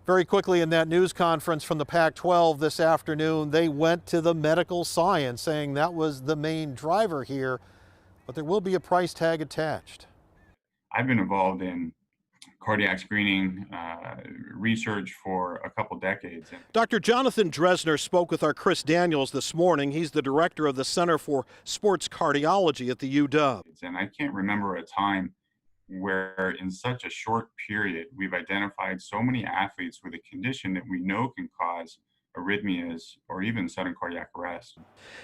Very quickly in that news conference from the Pac-12 this afternoon, they went to the medical science, saying that was the main driver here, but there will be a price tag attached. I've been involved in cardiac screening research for a couple decades. Dr. Jonathan Dresner spoke with our Chris Daniels this morning. He's the director of the Center for Sports Cardiology at the UW. And I can't remember a time where in such a short period we've identified so many athletes with a condition that we know can cause arrhythmias or even sudden cardiac arrest.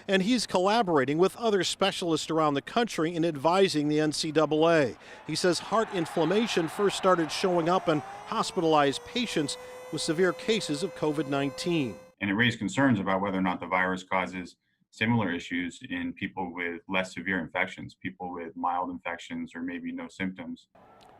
And he's collaborating with other specialists around the country in advising the NCAA. He says heart inflammation first started showing up in hospitalized patients with severe cases of COVID-19. And it raised concerns about whether or not the virus causes similar issues in people with less severe infections, people with mild infections or maybe no symptoms.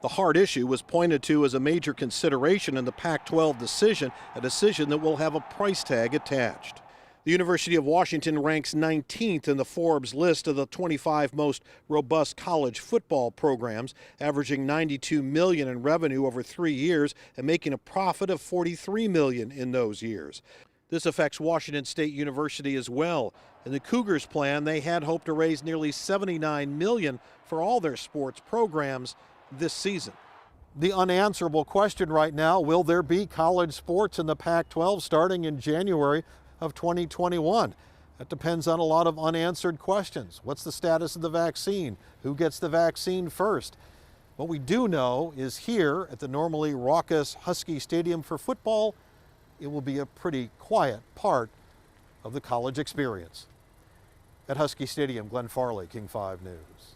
The heart issue was pointed to as a major consideration in the Pac-12 decision, a decision that will have a price tag attached. The University of Washington ranks 19th in the Forbes list of the 25 most robust college football programs, averaging $92 million in revenue over 3 years and making a profit of $43 million in those years. This affects Washington State University as well. In the Cougars' plan, they had hoped to raise nearly $79 million for all their sports programs this season. The unanswerable question right now, will there be college sports in the Pac-12 starting in January of 2021? That depends on a lot of unanswered questions. What's the status of the vaccine? Who gets the vaccine first? What we do know is here at the normally raucous Husky Stadium for football, it will be a pretty quiet part of the college experience. At Husky Stadium, Glenn Farley, King 5 News.